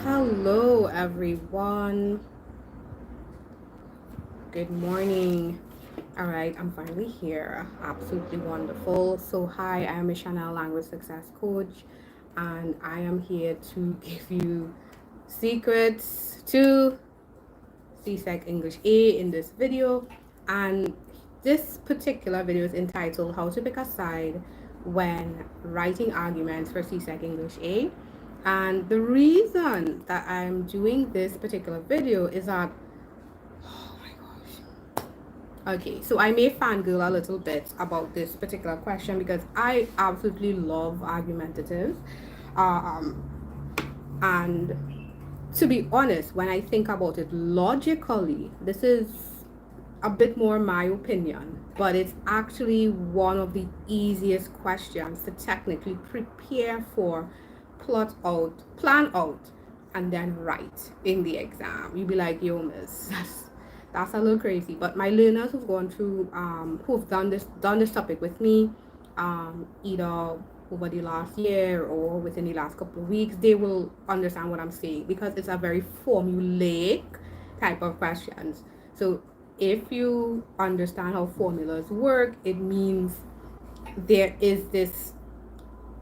Hello, everyone. Good morning. All right, I'm finally here. Absolutely wonderful. So, hi, I am a Chanel Language Success Coach, and I am here to give you secrets to CSEC English A in this video. And this particular video is entitled How to Pick a Side When Writing Arguments for CSEC English A. And the reason that I'm doing this particular video is that, oh my gosh. Okay, so I may fangirl a little bit about this particular question because I absolutely love argumentative. Um, and to be honest, when I think about it logically, this is a bit more my opinion, but it's actually one of the easiest questions to technically prepare for, plot out, plan out, and then write in the exam. You'd be like, yo, miss, that's a little crazy. But my learners who've gone through, who've done this topic with me, either over the last year or within the last couple of weeks, they will understand what I'm saying because it's a very formulaic type of questions. So if you understand how formulas work, it means there is this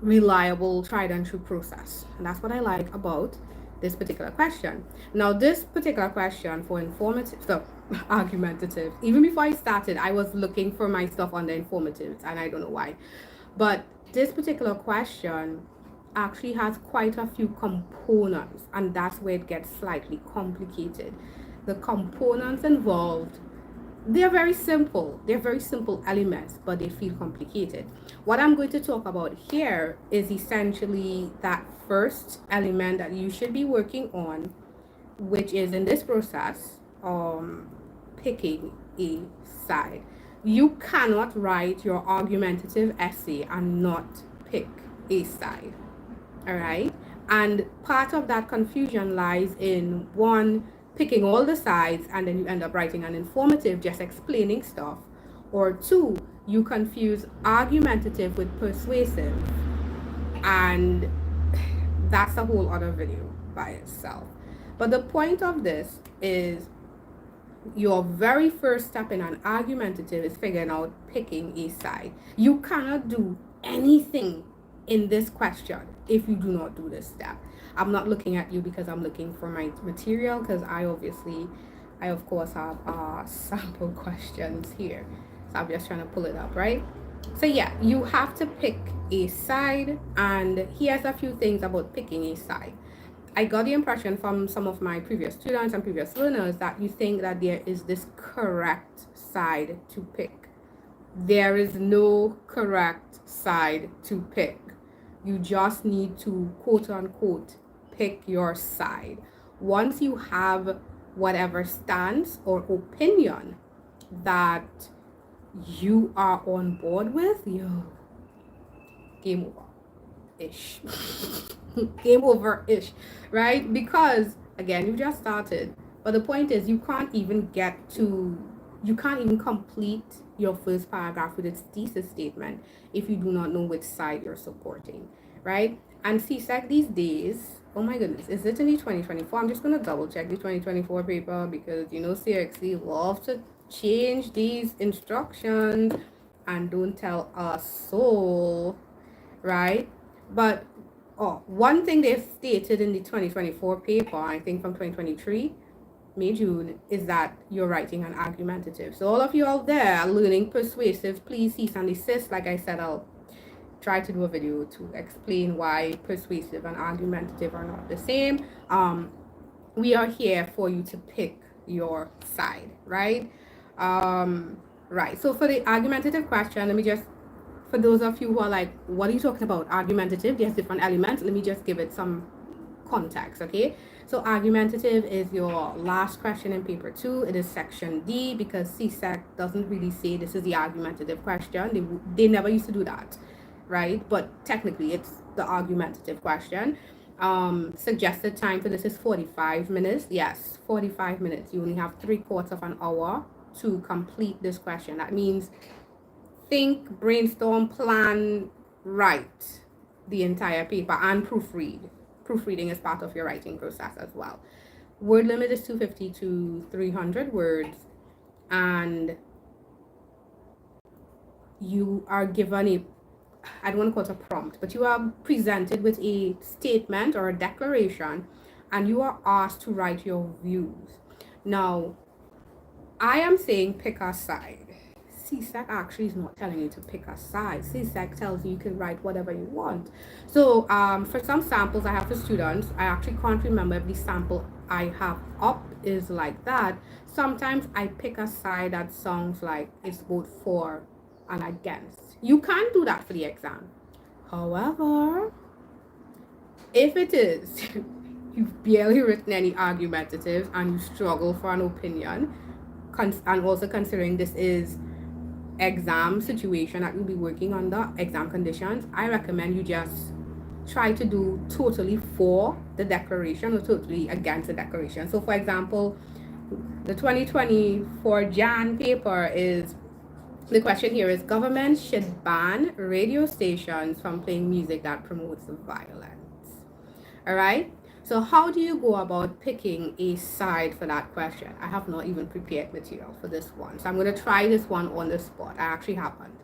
reliable, tried and true process. And that's what I like about this particular question. Now, this particular question for informative, so argumentative, even before I started, I was looking for my stuff on the informatives, and I don't know why. But this particular question actually has quite a few components, and that's where it gets slightly complicated. The components involved, they're very simple. They're very simple elements, but they feel complicated. What I'm going to talk about here is essentially that first element that you should be working on, which is in this process, picking a side. You cannot write your argumentative essay and not pick a side. All right. And part of that confusion lies in one, picking all the sides and then you end up writing an informative, just explaining stuff. Or two, you confuse argumentative with persuasive. And that's a whole other video by itself. But the point of this is your very first step in an argumentative is figuring out picking a side. You cannot do anything in this question if you do not do this step. I'm not looking at you because I'm looking for my material, because I of course have sample questions here. So I'm just trying to pull it up, right? So yeah, you have to pick a side, and here's a few things about picking a side. I got the impression from some of my previous students and previous learners that you think that there is this correct side to pick. There is no correct side to pick. You just need to, quote unquote, pick your side. Once you have whatever stance or opinion that you are on board with, game over ish. Game over ish, right? Because again, you just started. But the point is, you can't even complete your first paragraph with its thesis statement if you do not know which side you're supporting, right? And CSEC these days, oh my goodness, is it in the 2024? I'm just going to double check the 2024 paper because CXC love to change these instructions and don't tell us so, right? But one thing they've stated in the 2024 paper, I think from 2023, May, June, is that you're writing an argumentative. So all of you out there learning persuasive, please cease and desist. Like I said, I'll try to do a video to explain why persuasive and argumentative are not the same. We are here for you to pick your side, right? Right. So for the argumentative question, let me just, for those of you who are like, what are you talking about? Argumentative, there's different elements. Let me just give it some context, okay? So argumentative is your last question in paper 2. It is section D because CSEC doesn't really say this is the argumentative question. They never used to do that, right? But technically it's the argumentative question. Suggested time for this is 45 minutes. Yes, 45 minutes. You only have 3/4 of an hour to complete this question. That means think, brainstorm, plan, write the entire paper and proofread. proofreading is part of your writing process as well. Word limit is 250 to 300 words, and you are given a, I don't want to call it a prompt, but you are presented with a statement or a declaration, and you are asked to write your views. Now, I am saying pick a side. CSEC actually is not telling you to pick a side. CSEC tells you can write whatever you want. So for some samples I have for students, I actually can't remember if the sample I have up is like that. Sometimes I pick a side that sounds like it's both for and against. You can do that for the exam. However, if it is, you've barely written any argumentatives and you struggle for an opinion, and also considering this is exam situation that you'll be working under, exam conditions, I recommend you just try to do totally for the declaration or totally against the declaration. So for example, the 2024 Jan paper is, the question here is, government should ban radio stations from playing music that promotes violence. All right, so how do you go about picking a side for that question? I have not even prepared material for this one, so I'm going to try this one on the spot. I actually haven't.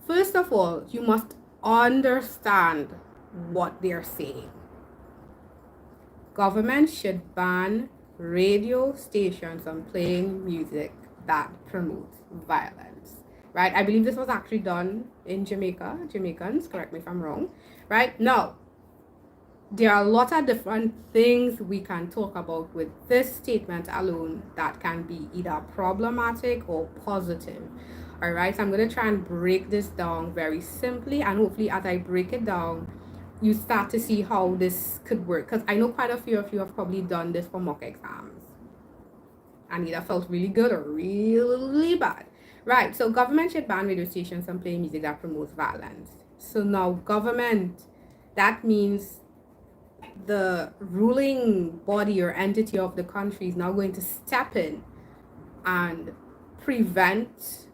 First of all, you must understand what they're saying. Government should ban radio stations from playing music that promotes violence, right? I believe this was actually done in Jamaica. Jamaicans, correct me if I'm wrong, right? Now, there are a lot of different things we can talk about with this statement alone that can be either problematic or positive. All right, so I'm going to try and break this down very simply, and hopefully as I break it down, you start to see how this could work, because I know quite a few of you have probably done this for mock exams and either felt really good or really bad. Right, so government should ban radio stations from playing music that promotes violence. So now government, that means the ruling body or entity of the country is now going to step in and prevent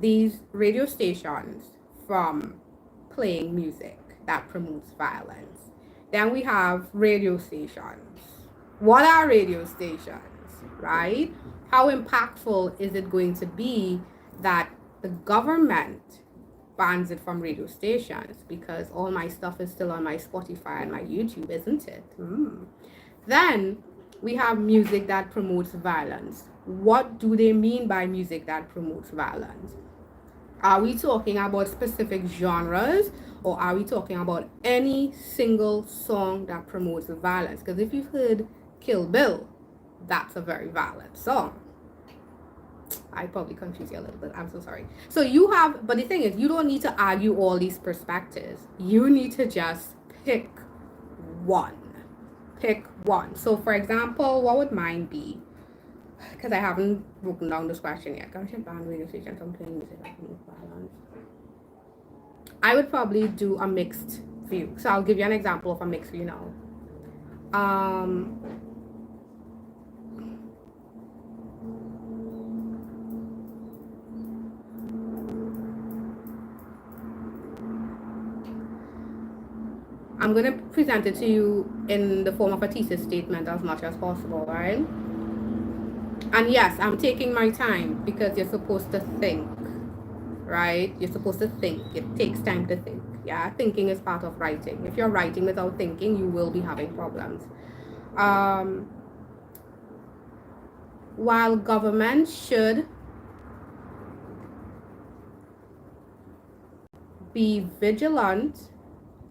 these radio stations from playing music that promotes violence. Then we have radio stations. What are radio stations, right? How impactful is it going to be that the government bans it from radio stations? Because all my stuff is still on my Spotify and my YouTube, isn't it? Then we have music that promotes violence. What do they mean by music that promotes violence? Are we talking about specific genres, or are we talking about any single song that promotes violence? Because if you've heard Kill Bill, that's a very violent song. I probably confused you a little bit. I'm so sorry. So you have, but the thing is, you don't need to argue all these perspectives. You need to just pick one. Pick one. So for example, what would mine be? Because I haven't broken down this question yet. I would probably do a mixed view. So I'll give you an example of a mixed view now. I'm going to present it to you in the form of a thesis statement as much as possible, right? And yes, I'm taking my time because you're supposed to think, right? You're supposed to think. It takes time to think. Yeah, thinking is part of writing. If you're writing without thinking, you will be having problems. While government should be vigilant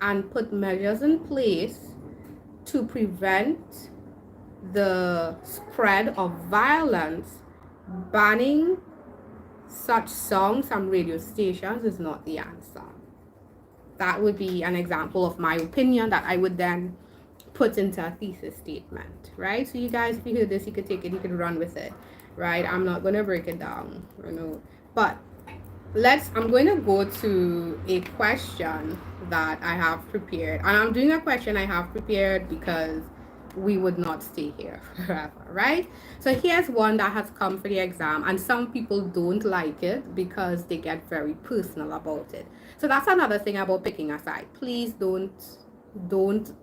and put measures in place to prevent the spread of violence, banning such songs from radio stations is not the answer. That would be an example of my opinion that I would then put into a thesis statement, right? So you guys, if you hear this, you could take it, you could run with it, right? I'm not going to break it down, you know, but I'm going to go to a question that I have prepared, and I'm doing a question I have prepared because we would not stay here forever, right? So here's one that has come for the exam, and some people don't like it because they get very personal about it. So that's another thing about picking a side. Please don't don't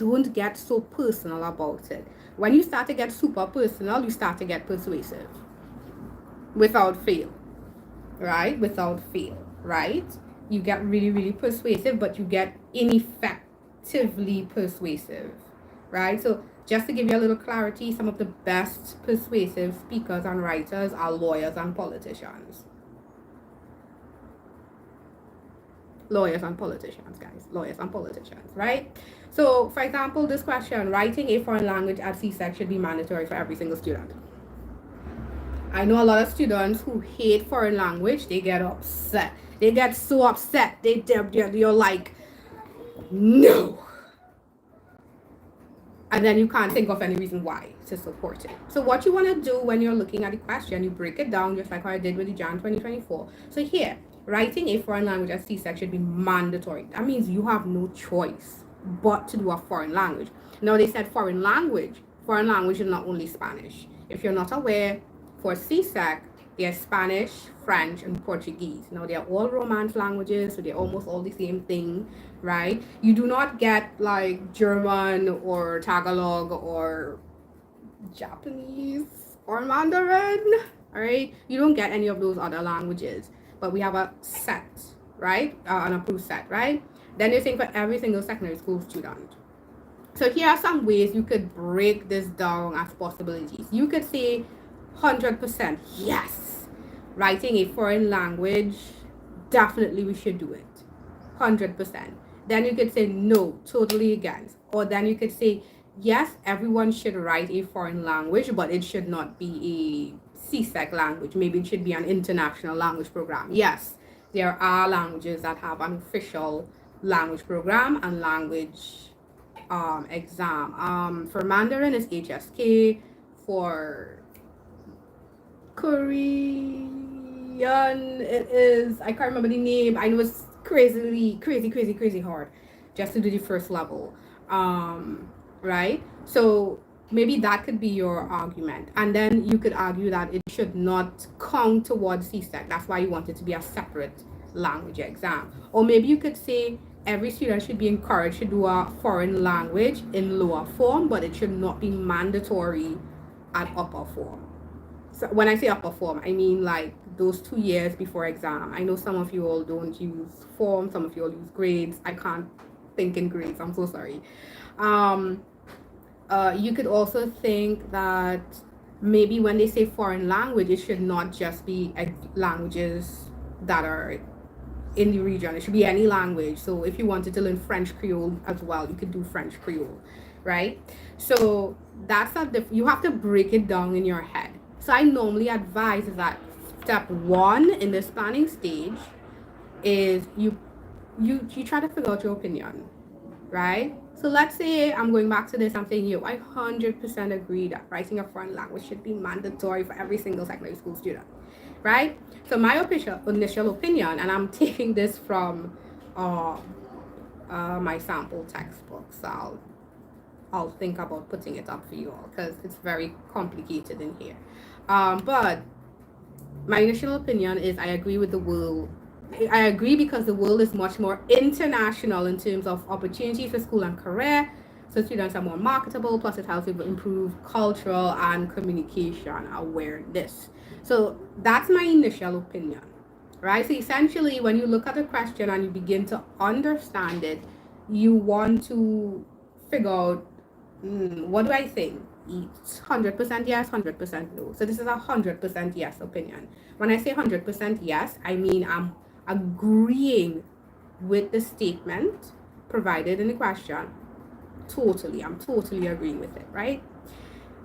don't get so personal about it. When you start to get super personal, you start to get persuasive without fail, right? Without fail, right? You get really, really persuasive, but you get ineffectively persuasive, right? So just to give you a little clarity, some of the best persuasive speakers and writers are lawyers and politicians. Lawyers and politicians, guys. Lawyers and politicians, right? So, for example, this question, writing a foreign language at CSEC should be mandatory for every single student. I know a lot of students who hate foreign language. They get upset. They get so upset. You're like, no. And then you can't think of any reason why to support it. So what you want to do when you're looking at the question, you break it down just like how I did with the Jan 2024. So here, writing a foreign language at CSEC should be mandatory. That means you have no choice but to do a foreign language. Now they said foreign language. Foreign language is not only Spanish. If you're not aware, for CSEC, there's Spanish, French, and Portuguese. Now they're all Romance languages, so they're almost all the same thing, right? You do not get like German or Tagalog or Japanese or Mandarin, all right? You don't get any of those other languages, but we have a set, right? An approved set, right? Then you think for every single secondary school student. So here are some ways you could break this down as possibilities. You could say 100% yes, writing a foreign language, definitely we should do it, 100%. Then you could say no, totally against. Or then you could say yes, everyone should write a foreign language, but it should not be a CSEC language. Maybe it should be an international language program. Yes, there are languages that have an official language program and language exam. For Mandarin is HSK. For Korean, it is, I can't remember the name. I know it's crazy hard just to do the first level. Right? So maybe that could be your argument. And then you could argue that it should not count towards CSEC. That's why you want it to be a separate language exam. Or maybe you could say every student should be encouraged to do a foreign language in lower form, but it should not be mandatory at upper form. So when I say upper form, I mean like those 2 years before exam. I know some of you all don't use form, some of you all use grades. I can't think in grades, I'm so sorry. You could also think that maybe when they say foreign language, it should not just be languages that are in the region. It should be any language. So if you wanted to learn French Creole as well, you could do French Creole, right? So that's you have to break it down in your head. So I normally advise that step 1 in this planning stage is you try to figure out your opinion, right? So let's say I'm going back to this, I'm saying I 100% agree that writing a foreign language should be mandatory for every single secondary school student, right? So my initial opinion, and I'm taking this from my sample textbook, so I'll think about putting it up for you all because it's very complicated in here. But my initial opinion is I agree with the world. I agree because the world is much more international in terms of opportunities for school and career. So students are more marketable, plus it helps you improve cultural and communication awareness. So that's my initial opinion, right? So essentially, when you look at the question and you begin to understand it, you want to figure out, what do I think? It's 100% yes, 100% no. So this is a 100% yes opinion. When I say 100% yes, I mean I'm agreeing with the statement provided in the question. I'm totally agreeing with it, right?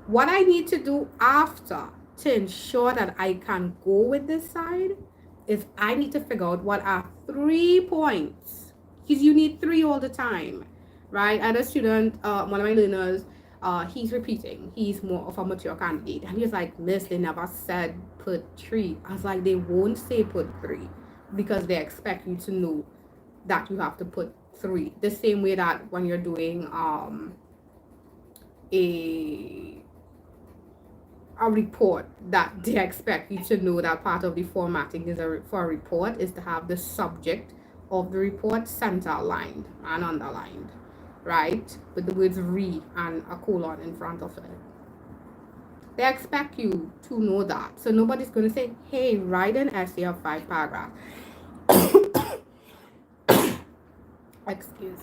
What I need to do after to ensure that I can go with this side is I need to figure out what are 3 points, because you need 3 all the time, right? I had a student, one of my learners, he's repeating. He's more of a mature candidate. And he's like, Miss, they never said put 3. I was like, they won't say put 3 because they expect you to know that you have to put 3. The same way that when you're doing a report, that they expect you to know that part of the formatting is for a report is to have the subject of the report center aligned and underlined, right? With the words re and a colon in front of it. They expect you to know that. So nobody's going to say, hey, write an essay of 5 paragraphs. Excuse.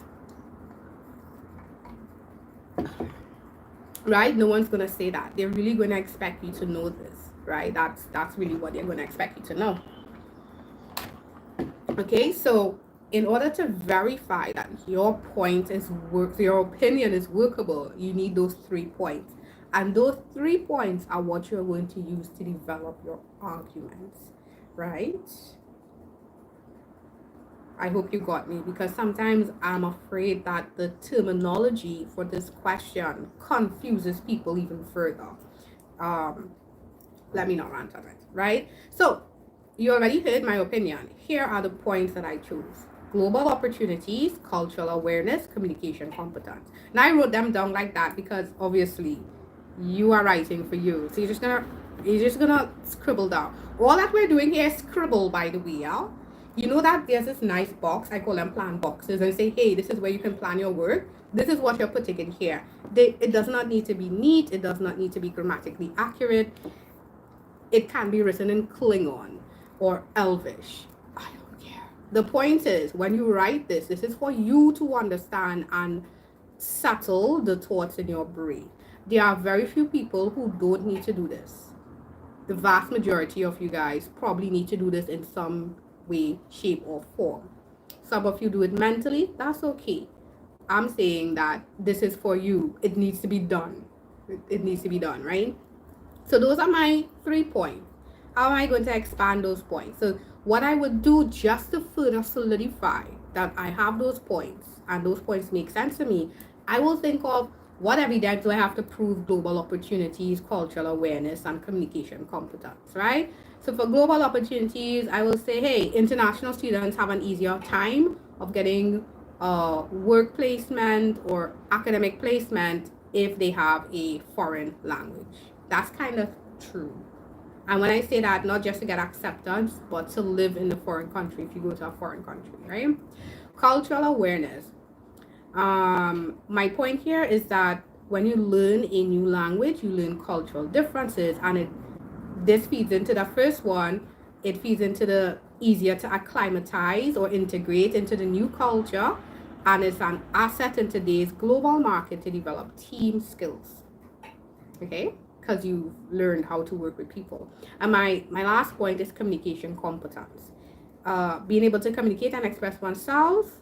Right? No one's going to say that. They're really going to expect you to know this, right? That's really what they're going to expect you to know. Okay, so in order to verify that your point is your opinion is workable, you need those 3 points. And those 3 points are what you're going to use to develop your arguments, right? I hope you got me, because sometimes I'm afraid that the terminology for this question confuses people even further. Let me not rant on it, right? So you already heard my opinion. Here are the points that I chose: global opportunities, cultural awareness, communication competence. Now I wrote them down like that because obviously you are writing for you. So you're just gonna scribble down. All that we're doing here is scribble, by the way, yeah? You know that there's this nice box, I call them plan boxes, and say, hey, this is where you can plan your work. This is what you're putting in here. It does not need to be neat. It does not need to be grammatically accurate. It can be written in Klingon or Elvish. I don't care. The point is, when you write this, this is for you to understand and settle the thoughts in your brain. There are very few people who don't need to do this. The vast majority of you guys probably need to do this in some way, shape, or form. Some of you do it mentally. That's okay. I'm saying that this is for you. It needs to be done. It needs to be done, right? So those are my 3 points. How am I going to expand those points? So what I would do just to further solidify that I have those points and those points make sense to me, I will think of what evidence do I have to prove global opportunities, cultural awareness, and communication competence, right? So for global opportunities, I will say, hey, international students have an easier time of getting work placement or academic placement if they have a foreign language. That's kind of true. And when I say that, not just to get acceptance, but to live in a foreign country if you go to a foreign country, right? Cultural awareness. My point here is that when you learn a new language, you learn cultural differences, and this feeds into the first one. It feeds into the easier to acclimatize or integrate into the new culture, and it's an asset in today's global market to develop team skills. Okay, because you've learned how to work with people. And my last point is communication competence. Being able to communicate and express oneself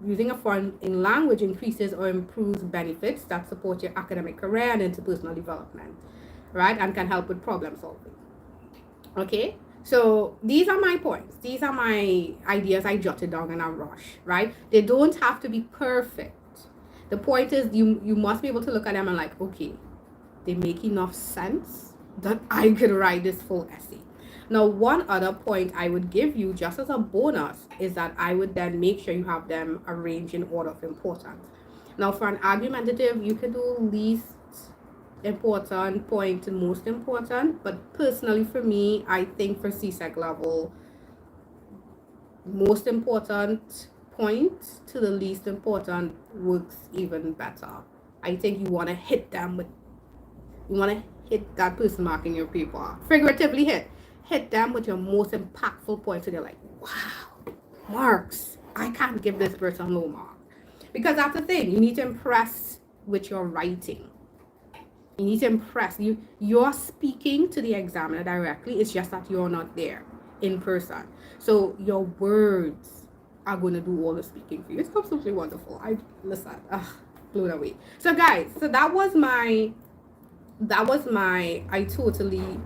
using a foreign language increases or improves benefits that support your academic career and interpersonal development, right? And can help with problem solving. Okay, so these are my points. These are my ideas I jotted down in a rush, right? They don't have to be perfect. The point is you must be able to look at them and like, okay, they make enough sense that I could write this full essay. Now, one other point I would give you just as a bonus is that I would then make sure you have them arranged in order of importance. Now, for an argumentative, you can do least important point to most important, but personally for me, I think for CSEC level, most important point to the least important works even better. I think you want to hit them with, you want to hit that person marking your paper, figuratively hit them with your most impactful point, so they're like, wow, marks, I can't give this person low mark. Because that's the thing, you need to impress with your writing. You need to impress. You're speaking to the examiner directly. It's just that you're not there in person. So your words are going to do all the speaking for you. It's absolutely wonderful. Blown away. So guys, so that was my I totally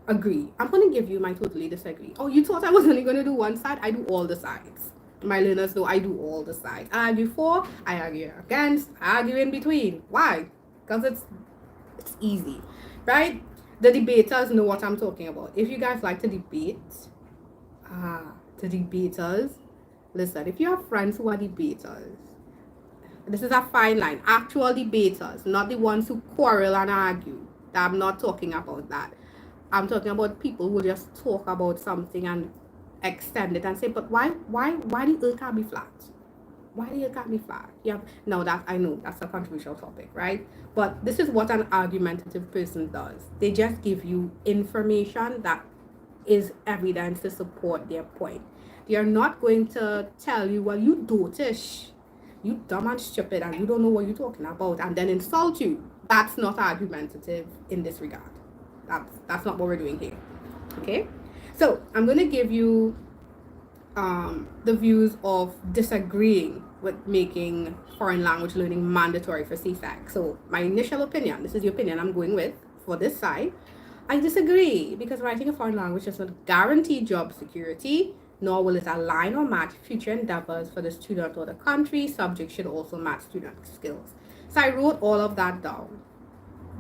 agree. I'm going to give you my totally disagree. Oh, you thought I was only going to do one side? I do all the sides. My learners know I do all the sides. I argue for, I argue against, I argue in between. Why? Because it's easy, right? The debaters know what I'm talking about. If you guys like to debate, the debaters, listen, if you have friends who are debaters, this is a fine line. Actual debaters, not the ones who quarrel and argue. I'm not talking about that. I'm talking about people who just talk about something and extend it and say, but why the earth can't be flat? Why the earth can't be flat? Yeah, no, that I know that's a controversial topic, right? But this is what an argumentative person does. They just give you information that is evidence to support their point. They are not going to tell you, well, you dotish, you dumb and stupid, and you don't know what you're talking about, and then insult you. That's not argumentative in this regard. That's not what we're doing here. Okay? So I'm going to give you the views of disagreeing with making foreign language learning mandatory for CSEC. So my initial opinion, this is the opinion I'm going with for this side. I disagree because writing a foreign language does not guarantee job security, nor will it align or match future endeavors for the student or the country. Subjects should also match student skills. So I wrote all of that down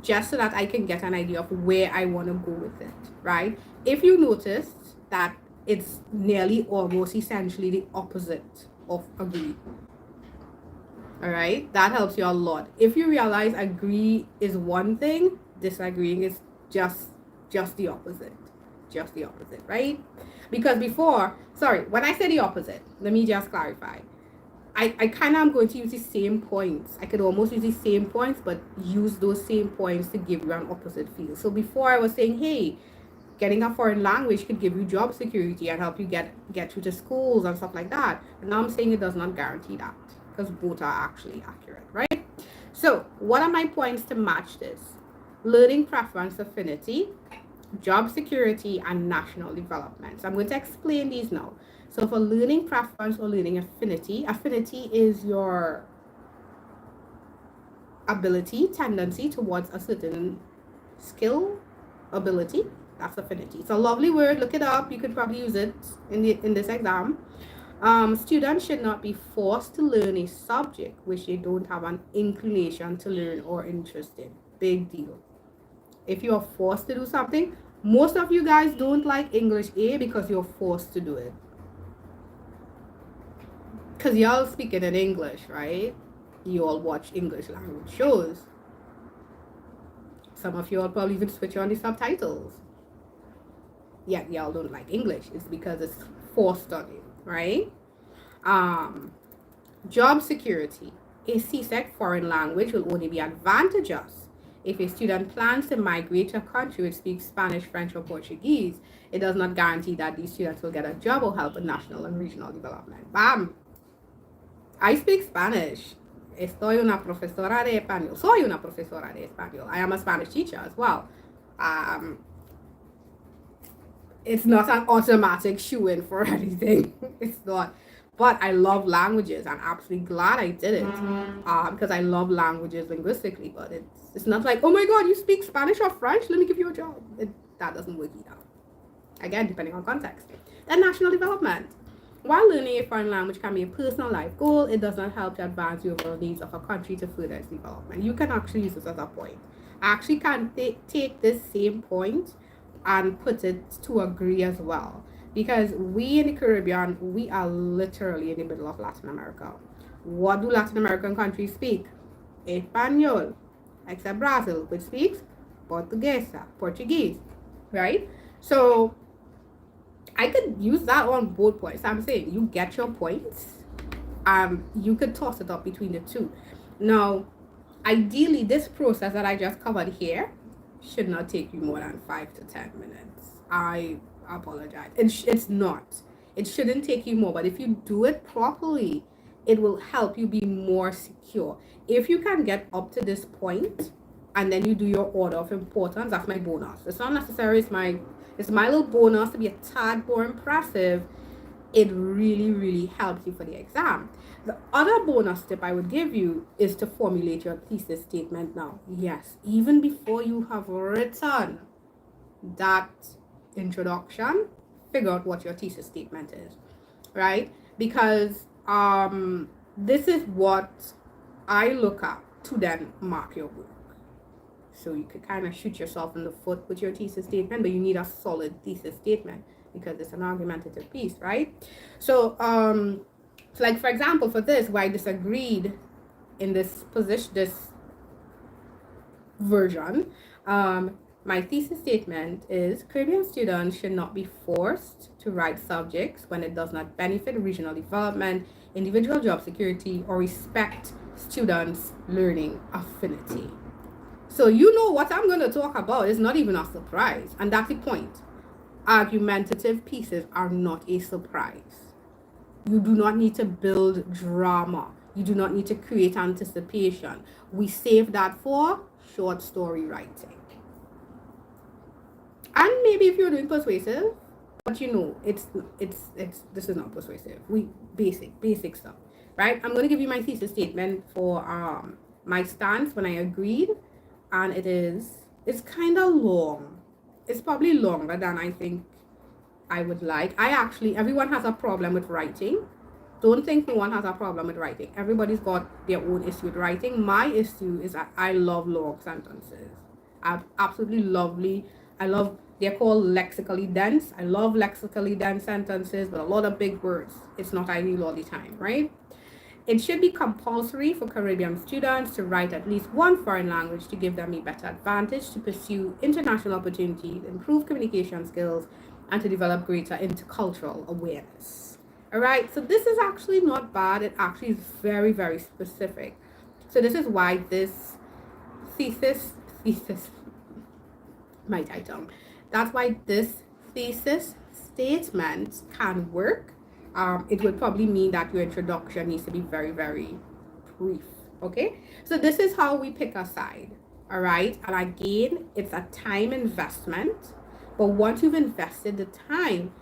just so that I can get an idea of where I want to go with it, right? If you noticed that it's nearly almost essentially the opposite of agree. All right, that helps you a lot. If you realize agree is one thing, disagreeing is just the opposite. Just the opposite, right? Because when I say the opposite, let me just clarify. I kind of am going to use the same points. I could almost use the same points, but use those same points to give you an opposite feel. So before I was saying, hey, getting a foreign language could give you job security and help you get through to schools and stuff like that. And now I'm saying it does not guarantee that because both are actually accurate, right? So what are my points to match this? Learning preference affinity, job security, and national development. So I'm going to explain these now. So for learning preference or learning affinity, affinity is your ability, tendency towards a certain skill, ability. That's affinity. It's a lovely word. Look it up. You could probably use it in this exam. Students should not be forced to learn a subject which they don't have an inclination to learn or interest in. Big deal. If you are forced to do something, most of you guys don't like English A because you're forced to do it. Because y'all speaking in English, right? You all watch English language shows. Some of you all probably even switch on the subtitles. Yet y'all don't like English. It's because it's forced on you, right? Job security. A CSEC foreign language will only be advantageous if a student plans to migrate to a country which speaks Spanish, French, or Portuguese. It does not guarantee that these students will get a job or help in national and regional development. Bam! I speak Spanish. Soy una profesora de español. I am a Spanish teacher as well. It's not an automatic shoe-in for anything. It's not. But I love languages. I'm absolutely glad I did it because I love languages linguistically. But it's not like, oh my God, you speak Spanish or French? Let me give you a job. That doesn't work either. Again, depending on context. Then national development. While learning a foreign language can be a personal life goal, it does not help to advance the overall needs of a country to further its development. You can actually use this as a point. I actually can take this same point and put it to agree as well. Because we in the Caribbean, we are literally in the middle of Latin America. What do Latin American countries speak? Espanol, except Brazil, which speaks Portuguese, right? So I could use that on both points. I'm saying you get your points. You could toss it up between the two. Now, ideally, this process that I just covered here should not take you more than 5 to 10 minutes. I apologize. It's not. It shouldn't take you more, but if you do it properly, it will help you be more secure. If you can get up to this point and then you do your order of importance, that's my bonus. It's not necessary, it's my little bonus to be a tad more impressive. It really, really helps you for the exam. The other bonus tip I would give you is to formulate your thesis statement now. Yes, even before you have written that introduction, figure out what your thesis statement is, right? Because this is what I look at to then mark your work. So you could kind of shoot yourself in the foot with your thesis statement, but you need a solid thesis statement because it's an argumentative piece, right? So, so like for example, for this, where I disagreed in this position, this version, My thesis statement is Caribbean students should not be forced to write subjects when it does not benefit regional development, individual job security, or respect students' learning affinity. So you know what I'm going to talk about is not even a surprise, and that's the point. Argumentative pieces are not a surprise. You do not need to build drama. You do not need to create anticipation. We save that for short story writing. And maybe if you're doing persuasive, but you know, it's this is not persuasive. We basic stuff, right? I'm gonna give you my thesis statement for my stance when I agreed, and it's kind of long. It's probably longer than I think I would like. Everyone has a problem with writing. Don't think no one has a problem with writing. Everybody's got their own issue with writing. My issue is that I love long sentences. I love, they're called lexically dense. I love lexically dense sentences, but a lot of big words. It's not ideal all the time, right? It should be compulsory for Caribbean students to write at least one foreign language to give them a better advantage to pursue international opportunities, improve communication skills, and to develop greater intercultural awareness. All right, so this is actually not bad. It actually is very, very specific. So this is why this thesis, my title, that's why this thesis statement can work. It would probably mean that your introduction needs to be very, very brief. Okay, so this is how we pick a side. All right, and again, it's a time investment, but once you've invested the time,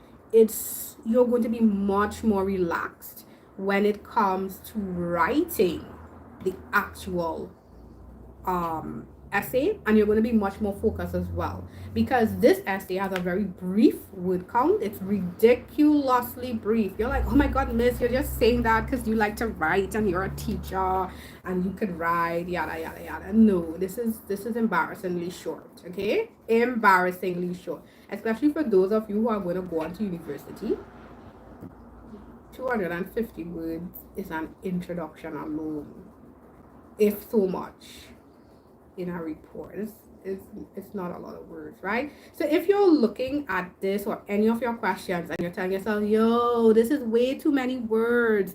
you're going to be much more relaxed when it comes to writing the actual essay, and you're going to be much more focused as well, because this essay has a very brief word count. It's ridiculously brief. You're like, oh my god, miss, you're just saying that because you like to write and you're a teacher and you could write, yada yada yada. No, this is embarrassingly short. Okay, embarrassingly short, especially for those of you who are going to go on to university. 250 words is an introduction alone, if so much, in a report. It's not a lot of words, right? So if you're looking at this or any of your questions and you're telling yourself, yo, this is way too many words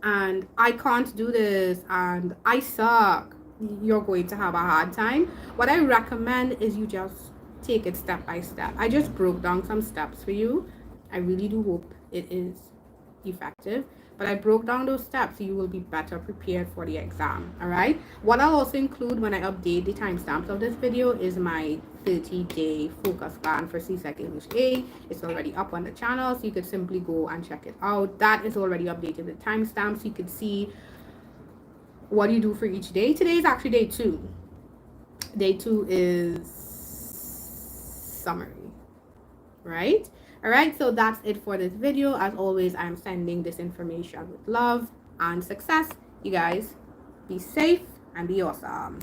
and I can't do this and I suck, you're going to have a hard time. What I recommend is you just take it step by step. I just broke down some steps for you. I really do hope it is effective, but I broke down those steps so you will be better prepared for the exam. All right, what I'll also include when I update the timestamps of this video is my 30-day focus plan for CSEC English A. It's already up on the channel, so you could simply go and check it out. That is already updated with timestamps, so you could see what you do for each day. Today is actually day 2. Day 2 is summary, right? All right, so that's it for this video. As always, I'm sending this information with love and success. You guys be safe and be awesome.